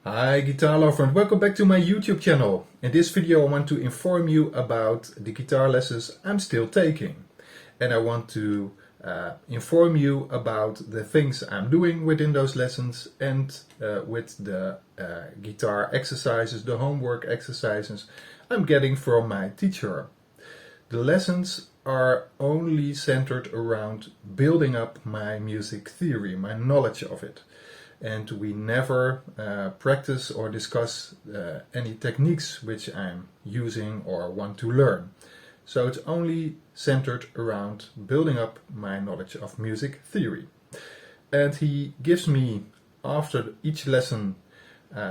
Hi guitar lover, and welcome back to my YouTube channel. In this video I want to inform you about the guitar lessons I'm still taking. And I want to inform you about the things I'm doing within those lessons and with the guitar exercises, the homework exercises I'm getting from my teacher. The lessons are only centered around building up my music theory, my knowledge of it. And we never practice or discuss any techniques which I'm using or want to learn. So it's only centered around building up my knowledge of music theory. And he gives me, after each lesson,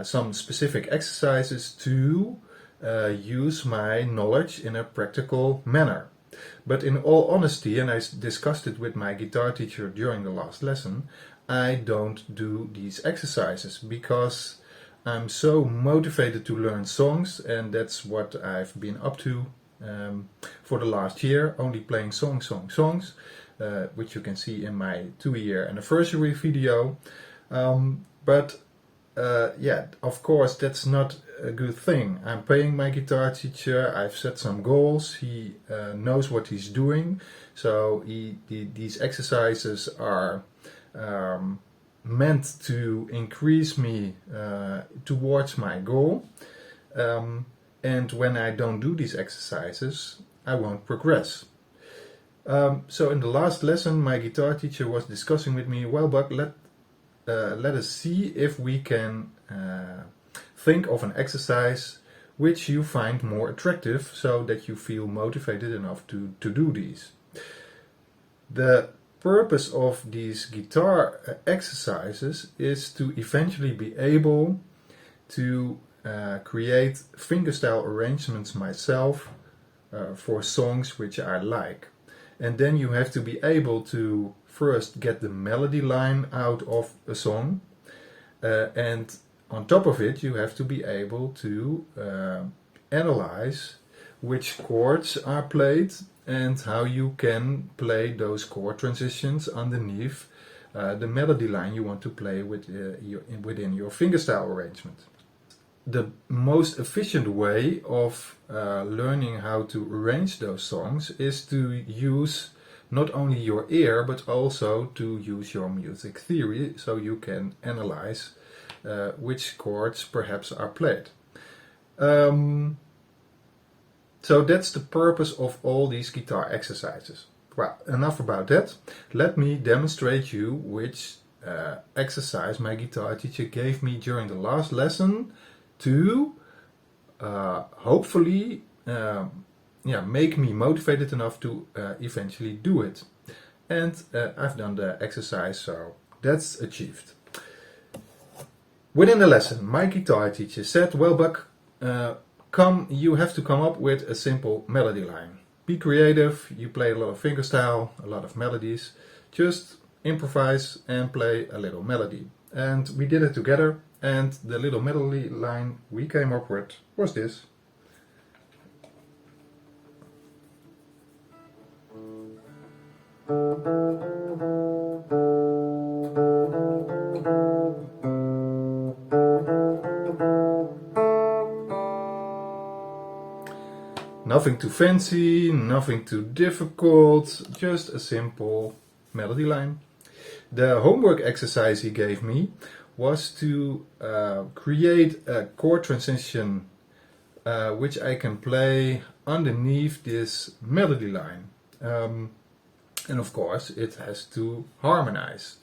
some specific exercises to use my knowledge in a practical manner. But in all honesty, and I discussed it with my guitar teacher during the last lesson, I don't do these exercises because I'm so motivated to learn songs, and that's what I've been up to for the last year, only playing songs, which you can see in my 2-year anniversary video. But of course that's not a good thing. I'm paying my guitar teacher, I've set some goals, he knows what he's doing, so these exercises are meant to increase me towards my goal, and when I don't do these exercises I won't progress. So in the last lesson my guitar teacher was discussing with me, well Buck, let us see if we can think of an exercise which you find more attractive so that you feel motivated enough to do these. The purpose of these guitar exercises is to eventually be able to create fingerstyle arrangements myself for songs which I like. And then you have to be able to first get the melody line out of a song, and on top of it you have to be able to analyze which chords are played and how you can play those chord transitions underneath the melody line you want to play within your fingerstyle arrangement. The most efficient way of learning how to arrange those songs is to use not only your ear but also to use your music theory, so you can analyze which chords perhaps are played. So that's the purpose of all these guitar exercises. Well, enough about that. Let me demonstrate you which exercise my guitar teacher gave me during the last lesson to hopefully make me motivated enough to eventually do it. And I've done the exercise, so that's achieved. Within the lesson, my guitar teacher said, well Buck, you have to come up with a simple melody line. Be creative, you play a lot of fingerstyle, a lot of melodies, just improvise and play a little melody. And we did it together, and the little melody line we came up with was this. Nothing too fancy, nothing too difficult, just a simple melody line. The homework exercise he gave me was to create a chord transition which I can play underneath this melody line. And of course it has to harmonize.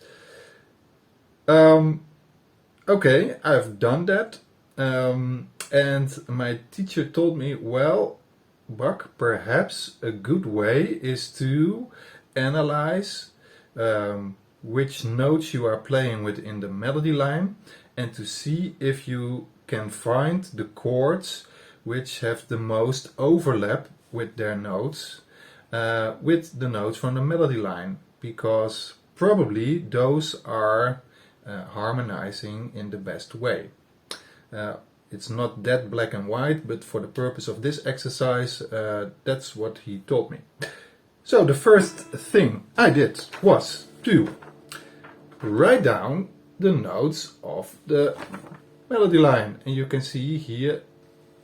Okay, I've done that, and my teacher told me, well Buck, perhaps a good way is to analyze which notes you are playing within the melody line and to see if you can find the chords which have the most overlap with their notes, with the notes from the melody line, because probably those are harmonizing in the best way. It's not that black and white, but for the purpose of this exercise, that's what he told me. So the first thing I did was to write down the notes of the melody line, and you can see here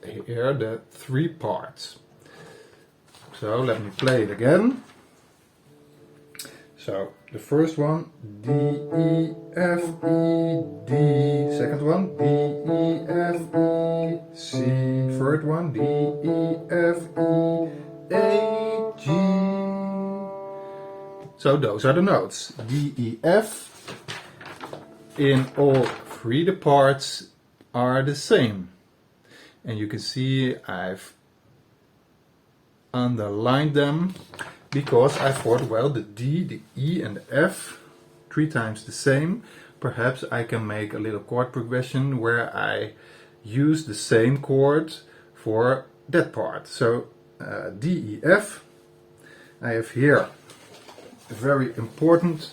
the 3 parts. So let me play it again. So the first one, D, E, F, E, D. Second one, D, E, F, E, C. Third one, D, E, F, E, A, G. So those are the notes. D, E, F. In all 3 the parts are the same. And you can see I've underlined them because I thought, well, the D, the E and the F, 3 times the same. Perhaps I can make a little chord progression where I use the same chord for that part. So D, E, F. I have here a very important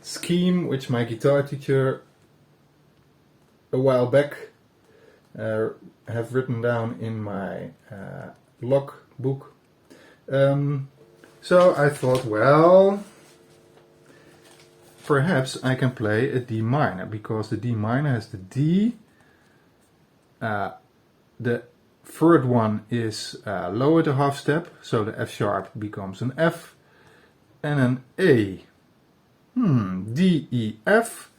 scheme which my guitar teacher a while back have written down in my log book. So I thought, well, perhaps I can play a D minor, because the D minor has the D, the third one is lower the half step, so the F sharp becomes an F and an A. D, E, F,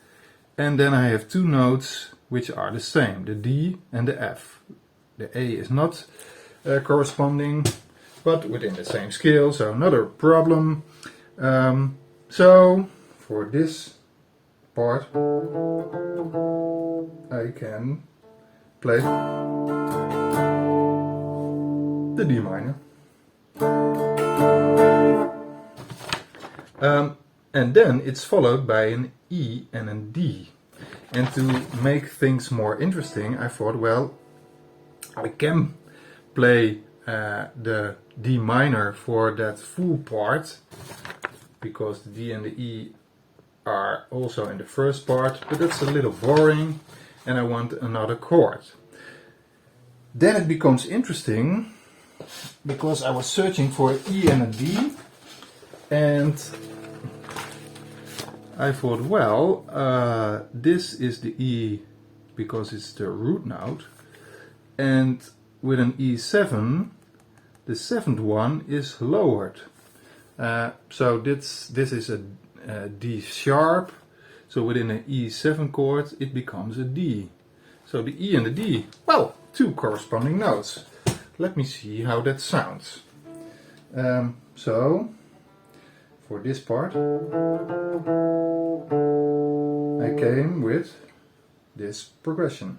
and then I have 2 notes which are the same, the D and the F. The A is not corresponding, but within the same scale, so not a problem. So for this part I can play the D minor. And then it's followed by an E and a D. And to make things more interesting, I thought, well, I can play the D minor for that full part, because the D and the E are also in the first part, but that's a little boring and I want another chord. Then it becomes interesting because I was searching for an E and a D, and I thought, well, this is the E because it's the root note, and with an E7 the 7th one is lowered. So this is a D sharp, so within an E7 chord it becomes a D. So the E and the D, well, 2 corresponding notes. Let me see how that sounds. So for this part I came with this progression.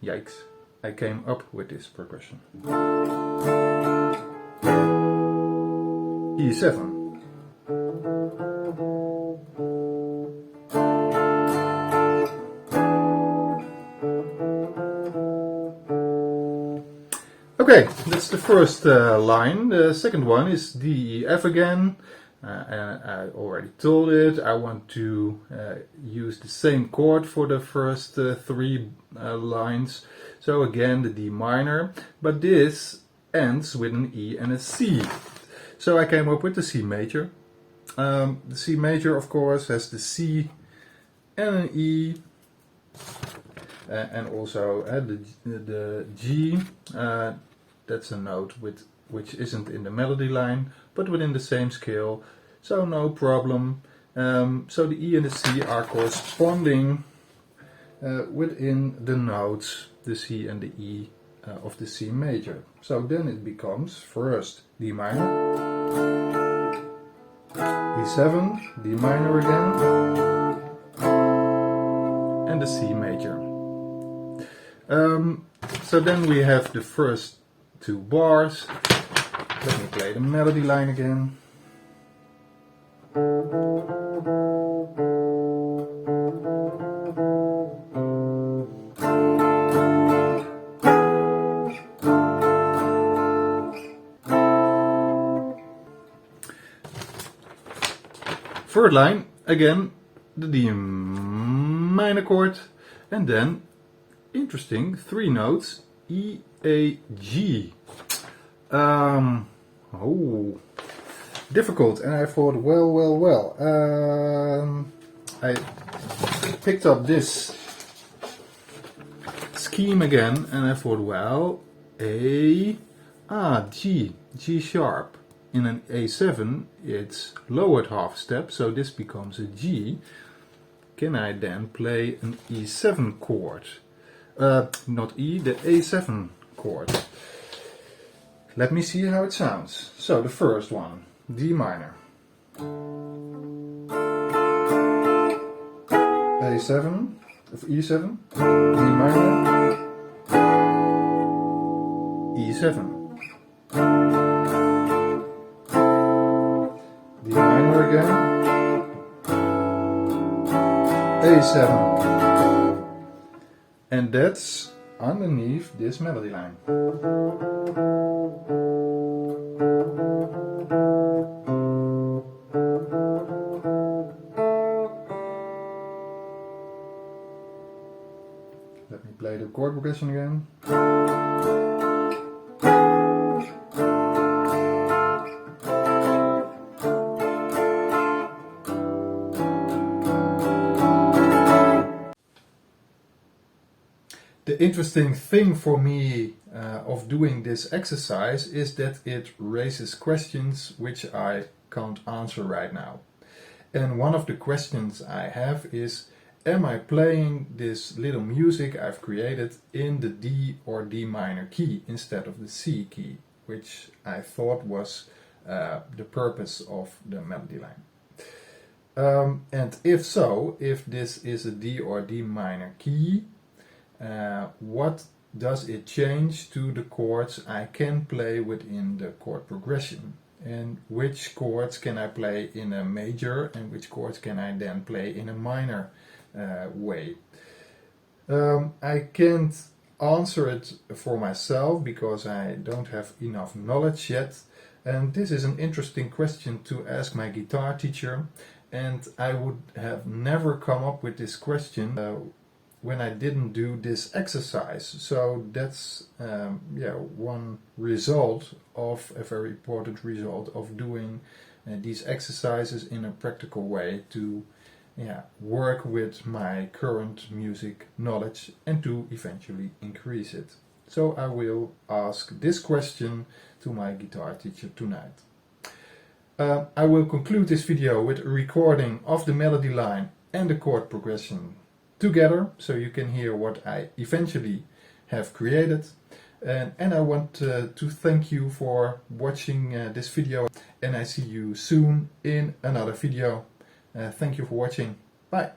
Yikes. I came up with this progression. E7. Okay, that's the first line. The second one is D, E, F again. And I already told it, I want to use the same chord for the first 3 lines. So again the D minor, but this ends with an E and a C. So I came up with the C major. The C major, of course, has the C and an E, and also the G. That's a note which isn't in the melody line, but within the same scale, so no problem. So the E and the C are corresponding within the notes, the C and the E of the C major. So then it becomes first D minor, E7, D minor again, and the C major. So then we have the first 2 bars. Let me play the melody line again. Third line, again, the D minor chord, and then, interesting, 3 notes, E, A, G. Difficult, and I thought, well. I picked up this scheme again, and I thought, well, G sharp. In an A7 it's lowered half step, so this becomes a G. Can I then play an E7 chord? Not E, the A7 chord. Let me see how it sounds. So the first one, D minor. A7, of E7, D minor, E7. D minor again, A7. And that's underneath this melody line. Let me play the chord progression again. The interesting thing for me of doing this exercise is that it raises questions which I can't answer right now. And one of the questions I have is, am I playing this little music I've created in the D or D minor key instead of the C key, which I thought was the purpose of the melody line. And if so, if this is a D or D minor key, what does it change to the chords I can play within the chord progression? And which chords can I play in a major and which chords can I then play in a minor way? I can't answer it for myself because I don't have enough knowledge yet, and this is an interesting question to ask my guitar teacher, and I would have never come up with this question when I didn't do this exercise. So that's one result of a very important result of doing these exercises in a practical way to work with my current music knowledge and to eventually increase it. So I will ask this question to my guitar teacher tonight. I will conclude this video with a recording of the melody line and the chord progression together, so you can hear what I eventually have created. And I want to thank you for watching this video, and I see you soon in another video. Thank you for watching. Bye.